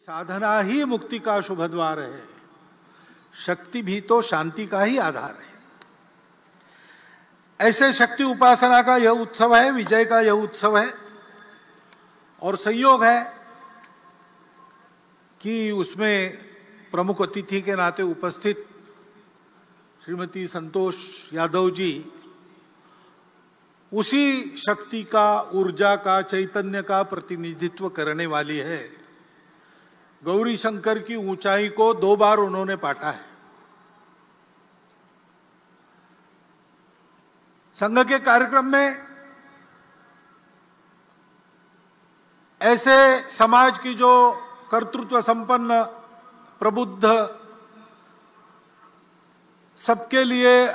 साधना ही मुक्ति का शुभ द्वार है, शक्ति भी तो शांति का ही आधार है। ऐसे शक्ति उपासना का यह उत्सव है, विजय का यह उत्सव है, और संयोग है कि उसमें प्रमुख अतिथि के नाते उपस्थित श्रीमती संतोष यादव जी उसी शक्ति का, ऊर्जा का, चैतन्य का प्रतिनिधित्व करने वाली है। गौरी शंकर की ऊंचाई को 2 बार उन्होंने पाटा है। संघ के कार्यक्रम में ऐसे समाज की जो कर्तृत्व संपन्न, प्रबुद्ध, सबके लिए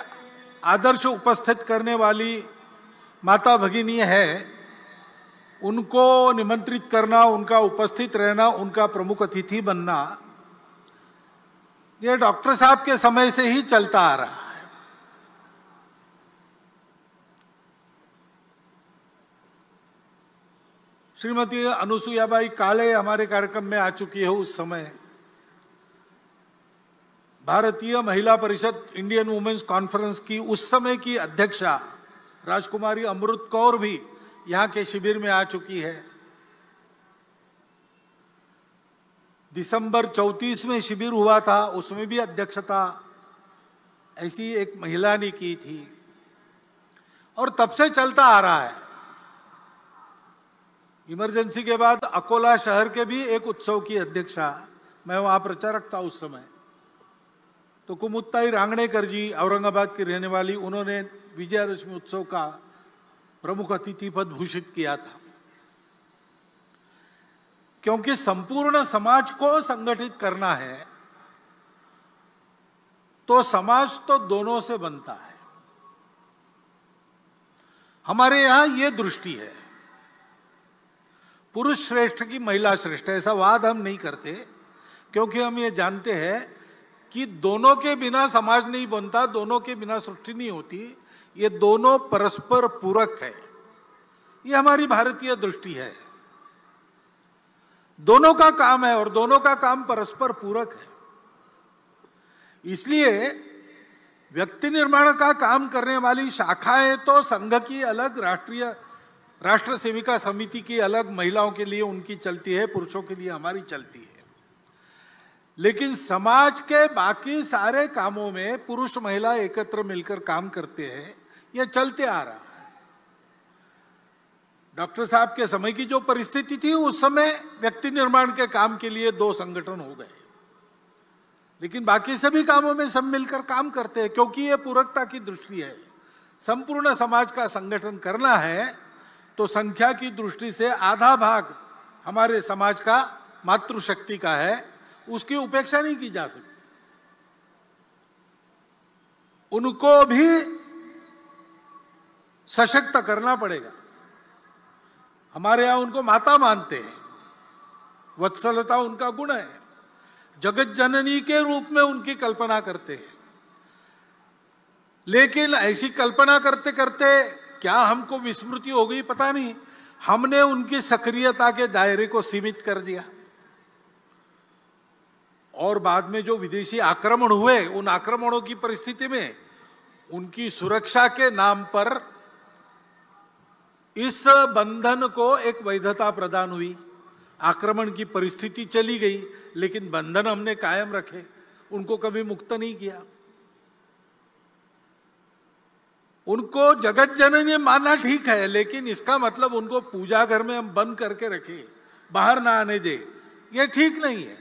आदर्श उपस्थित करने वाली माता भगिनी है, उनको निमंत्रित करना, उनका उपस्थित रहना, उनका प्रमुख अतिथि बनना, ये डॉक्टर साहब के समय से ही चलता आ रहा है। श्रीमती अनुसुयाबाई काले हमारे कार्यक्रम में आ चुकी है। उस समय भारतीय महिला परिषद, इंडियन वुमेन्स कॉन्फ्रेंस की उस समय की अध्यक्षा राजकुमारी अमृत कौर भी यहां के शिविर में आ चुकी है। दिसंबर 34 में शिविर हुआ था, उसमें भी अध्यक्षता ऐसी एक महिला ने की थी, और तब से चलता आ रहा है। इमरजेंसी के बाद अकोला शहर के भी एक उत्सव की अध्यक्षा, मैं वहां प्रचारक था उस समय, तो कुमुत्ताई रांगणेकर जी, औरंगाबाद की रहने वाली, उन्होंने विजयादशमी उत्सव का प्रमुख अतिथि पद भूषित किया था। क्योंकि संपूर्ण समाज को संगठित करना है तो समाज तो दोनों से बनता है। हमारे यहां यह दृष्टि है, पुरुष श्रेष्ठ की महिला श्रेष्ठ, ऐसा वाद हम नहीं करते, क्योंकि हम ये जानते हैं कि दोनों के बिना समाज नहीं बनता, दोनों के बिना सृष्टि नहीं होती। ये दोनों परस्पर पूरक है, ये हमारी भारतीय दृष्टि है। दोनों का काम है और दोनों का काम परस्पर पूरक है। इसलिए व्यक्ति निर्माण का काम करने वाली शाखाएं तो संघ की अलग, राष्ट्र सेविका समिति की अलग, महिलाओं के लिए उनकी चलती है, पुरुषों के लिए हमारी चलती है। लेकिन समाज के बाकी सारे कामों में पुरुष महिला एकत्र मिलकर काम करते हैं, यह चलते आ रहा है। डॉक्टर साहब के समय की जो परिस्थिति थी, उस समय व्यक्ति निर्माण के काम के लिए 2 संगठन हो गए, लेकिन बाकी सभी कामों में सब मिलकर काम करते हैं, क्योंकि यह पूरकता की दृष्टि है। संपूर्ण समाज का संगठन करना है तो संख्या की दृष्टि से आधा भाग हमारे समाज का मातृशक्ति का है, उसकी उपेक्षा नहीं की जा सकती। उनको भी सशक्त करना पड़ेगा। हमारे यहां उनको माता मानते हैं, वत्सलता उनका गुण है, जगत जननी के रूप में उनकी कल्पना करते हैं। लेकिन ऐसी कल्पना करते करते क्या हमको विस्मृति हो गई पता नहीं, हमने उनकी सक्रियता के दायरे को सीमित कर दिया। और बाद में जो विदेशी आक्रमण हुए, उन आक्रमणों की परिस्थिति में उनकी सुरक्षा के नाम पर इस बंधन को एक वैधता प्रदान हुई। आक्रमण की परिस्थिति चली गई, लेकिन बंधन हमने कायम रखे, उनको कभी मुक्त नहीं किया। उनको जगत जननी मानना ठीक है, लेकिन इसका मतलब उनको पूजा घर में हम बंद करके रखे, बाहर ना आने दे, यह ठीक नहीं है।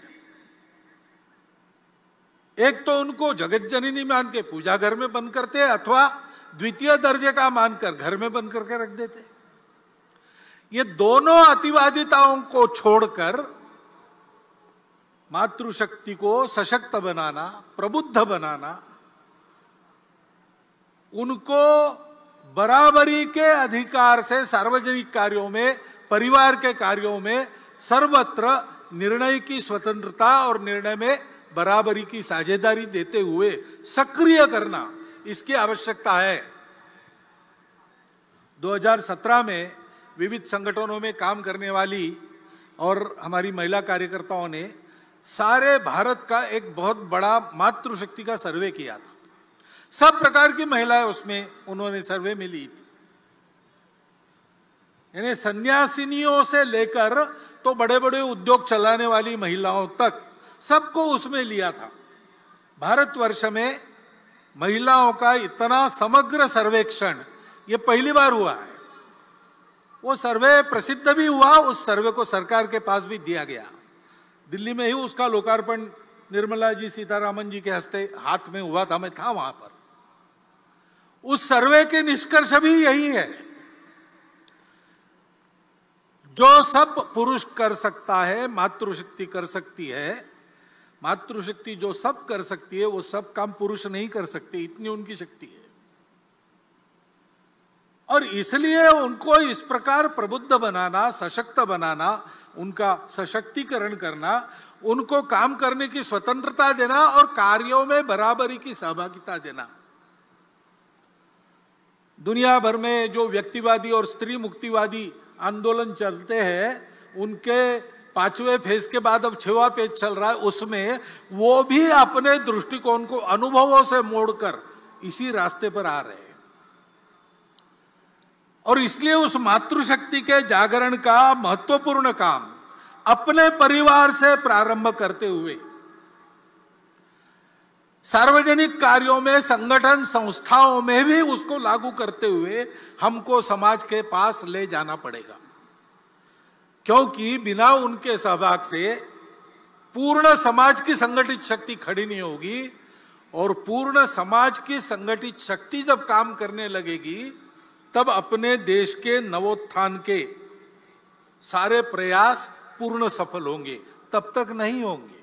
एक तो उनको जगत जननी मान के पूजा घर में बंद करते, अथवा द्वितीय दर्जे का मानकर घर में बंद करके रख देते। ये दोनों अतिवादिताओं को छोड़कर मातृशक्ति को सशक्त बनाना, प्रबुद्ध बनाना, उनको बराबरी के अधिकार से सार्वजनिक कार्यों में, परिवार के कार्यों में सर्वत्र निर्णय की स्वतंत्रता और निर्णय में बराबरी की साझेदारी देते हुए सक्रिय करना, इसकी आवश्यकता है। 2017 में विविध संगठनों में काम करने वाली और हमारी महिला कार्यकर्ताओं ने सारे भारत का एक बहुत बड़ा मातृशक्ति का सर्वे किया था। सब प्रकार की महिलाएं उसमें उन्होंने सर्वे में ली थी, यानी सन्यासिनियों से लेकर तो बड़े बड़े उद्योग चलाने वाली महिलाओं तक सबको उसमें लिया था। भारतवर्ष में महिलाओं का इतना समग्र सर्वेक्षण ये पहली बार हुआ है। वो सर्वे प्रसिद्ध भी हुआ, उस सर्वे को सरकार के पास भी दिया गया। दिल्ली में ही उसका लोकार्पण निर्मला जी सीतारामन जी के हस्ते हाथ में हुआ था, मैं था वहां पर। उस सर्वे के निष्कर्ष भी यही है, जो सब पुरुष कर सकता है मातृशक्ति कर सकती है। मातृशक्ति जो सब कर सकती है वो सब काम पुरुष नहीं कर सकते, इतनी उनकी शक्ति है। और इसलिए उनको इस प्रकार प्रबुद्ध बनाना, सशक्त बनाना, उनका सशक्तिकरण करना, उनको काम करने की स्वतंत्रता देना और कार्यों में बराबरी की सहभागिता देना। दुनिया भर में जो व्यक्तिवादी और स्त्री मुक्तिवादी आंदोलन चलते हैं, उनके 5वें फेज के बाद अब 6वां पेज चल रहा है, उसमें वो भी अपने दृष्टिकोण को अनुभवों से मोड़कर इसी रास्ते पर आ रहे हैं। और इसलिए उस मातृशक्ति के जागरण का महत्वपूर्ण काम अपने परिवार से प्रारंभ करते हुए सार्वजनिक कार्यों में, संगठन संस्थाओं में भी उसको लागू करते हुए हमको समाज के पास ले जाना पड़ेगा, क्योंकि बिना उनके सहभाग से पूर्ण समाज की संगठित शक्ति खड़ी नहीं होगी। और पूर्ण समाज की संगठित शक्ति जब काम करने लगेगी तब अपने देश के नवोत्थान के सारे प्रयास पूर्ण सफल होंगे, तब तक नहीं होंगे।